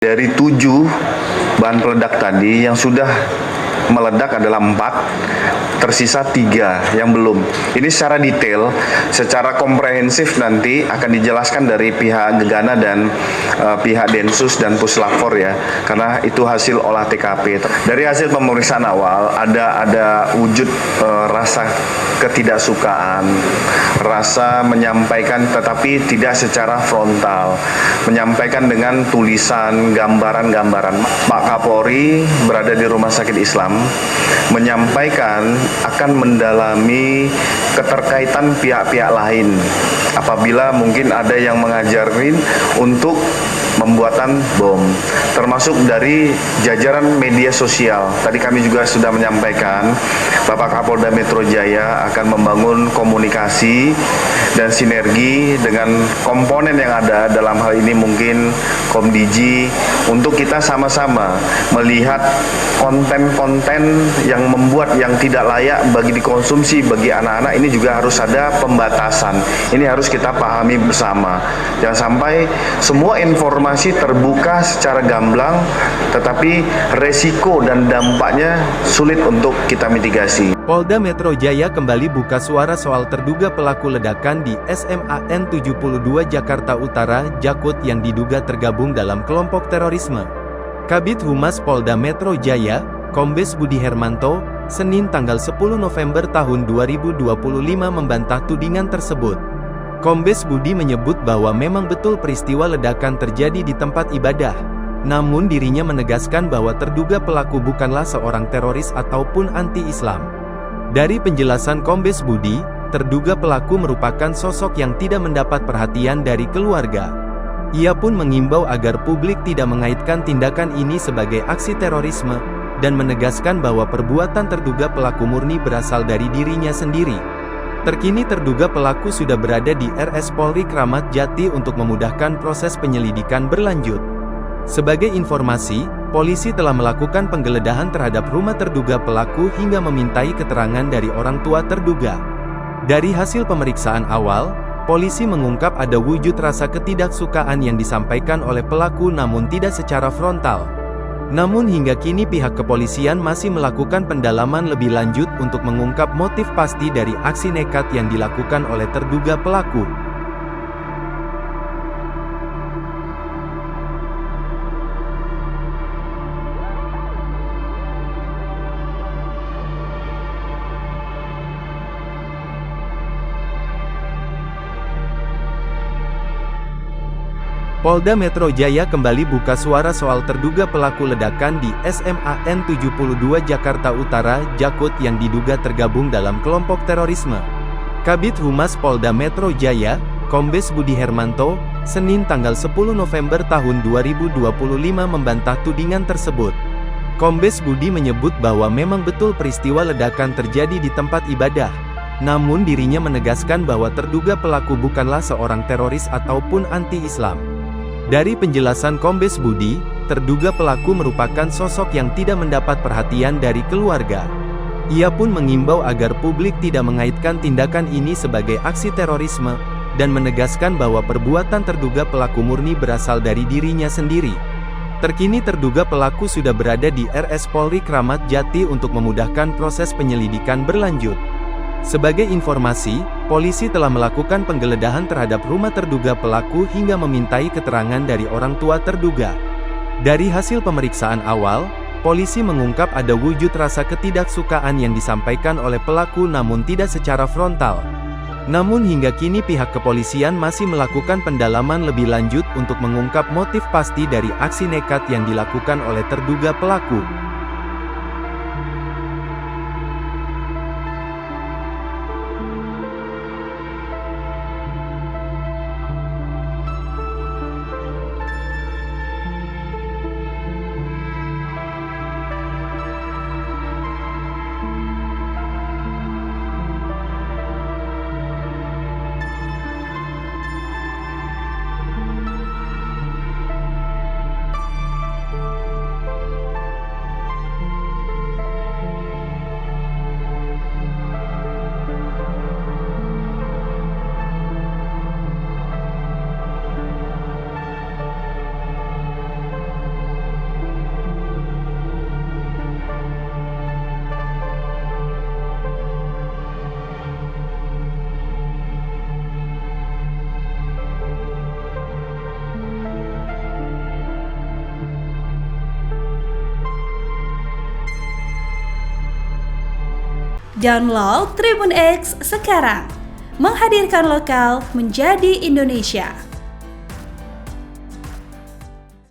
Dari 7 bahan peledak tadi yang sudah meledak adalah 4, tersisa 3 yang belum. Ini secara detail, secara komprehensif nanti akan dijelaskan dari pihak Gegana dan pihak Densus dan Puslapfor ya, karena itu hasil olah TKP. Dari hasil pemeriksaan awal ada wujud rasa ketidaksukaan, rasa menyampaikan tetapi tidak secara frontal, menyampaikan dengan tulisan, gambaran-gambaran. Pak Kapolri berada di Rumah Sakit Islam menyampaikan akan mendalami keterkaitan pihak-pihak lain apabila mungkin ada yang mengajarin untuk pembuatan bom, termasuk dari jajaran media sosial. Tadi kami juga sudah menyampaikan Bapak Kapolda Metro Jaya akan membangun komunikasi dan sinergi dengan komponen yang ada, dalam hal ini mungkin Komdiji, untuk kita sama-sama melihat konten-konten yang membuat yang tidak layak bagi dikonsumsi bagi anak-anak. Ini juga harus ada pembatasan. Ini harus kita pahami bersama. Jangan sampai semua informasi terbuka secara gamblang, tetapi resiko dan dampaknya sulit untuk kita mitigasi. Polda Metro Jaya kembali buka suara soal terduga pelaku ledakan di SMAN 72 Jakarta Utara, Jakut yang diduga tergabung dalam kelompok terorisme. Kabid Humas Polda Metro Jaya, Kombes Budi Hermanto, Senin tanggal 10 November tahun 2025 membantah tudingan tersebut. Kombes Budi menyebut bahwa memang betul peristiwa ledakan terjadi di tempat ibadah. Namun dirinya menegaskan bahwa terduga pelaku bukanlah seorang teroris ataupun anti-Islam. Dari penjelasan Kombes Budi, terduga pelaku merupakan sosok yang tidak mendapat perhatian dari keluarga. Ia pun mengimbau agar publik tidak mengaitkan tindakan ini sebagai aksi terorisme, dan menegaskan bahwa perbuatan terduga pelaku murni berasal dari dirinya sendiri. Terkini terduga pelaku sudah berada di RS Polri Kramat Jati untuk memudahkan proses penyelidikan berlanjut. Sebagai informasi, polisi telah melakukan penggeledahan terhadap rumah terduga pelaku hingga memintai keterangan dari orang tua terduga. Dari hasil pemeriksaan awal, polisi mengungkap ada wujud rasa ketidaksukaan yang disampaikan oleh pelaku namun tidak secara frontal. Namun hingga kini pihak kepolisian masih melakukan pendalaman lebih lanjut untuk mengungkap motif pasti dari aksi nekat yang dilakukan oleh terduga pelaku. Polda Metro Jaya kembali buka suara soal terduga pelaku ledakan di SMAN 72 Jakarta Utara, Jakut yang diduga tergabung dalam kelompok terorisme. Kabid Humas Polda Metro Jaya, Kombes Budi Hermanto, Senin tanggal 10 November tahun 2025 membantah tudingan tersebut. Kombes Budi menyebut bahwa memang betul peristiwa ledakan terjadi di tempat ibadah. Namun dirinya menegaskan bahwa terduga pelaku bukanlah seorang teroris ataupun anti-Islam. Dari penjelasan Kombes Budi, terduga pelaku merupakan sosok yang tidak mendapat perhatian dari keluarga. Ia pun mengimbau agar publik tidak mengaitkan tindakan ini sebagai aksi terorisme, dan menegaskan bahwa perbuatan terduga pelaku murni berasal dari dirinya sendiri. Terkini terduga pelaku sudah berada di RS Polri Kramat Jati untuk memudahkan proses penyelidikan berlanjut. Sebagai informasi, polisi telah melakukan penggeledahan terhadap rumah terduga pelaku hingga memintai keterangan dari orang tua terduga. Dari hasil pemeriksaan awal, polisi mengungkap ada wujud rasa ketidaksukaan yang disampaikan oleh pelaku namun tidak secara frontal. Namun hingga kini pihak kepolisian masih melakukan pendalaman lebih lanjut untuk mengungkap motif pasti dari aksi nekat yang dilakukan oleh terduga pelaku. Download Tribun X sekarang. Menghadirkan lokal menjadi Indonesia.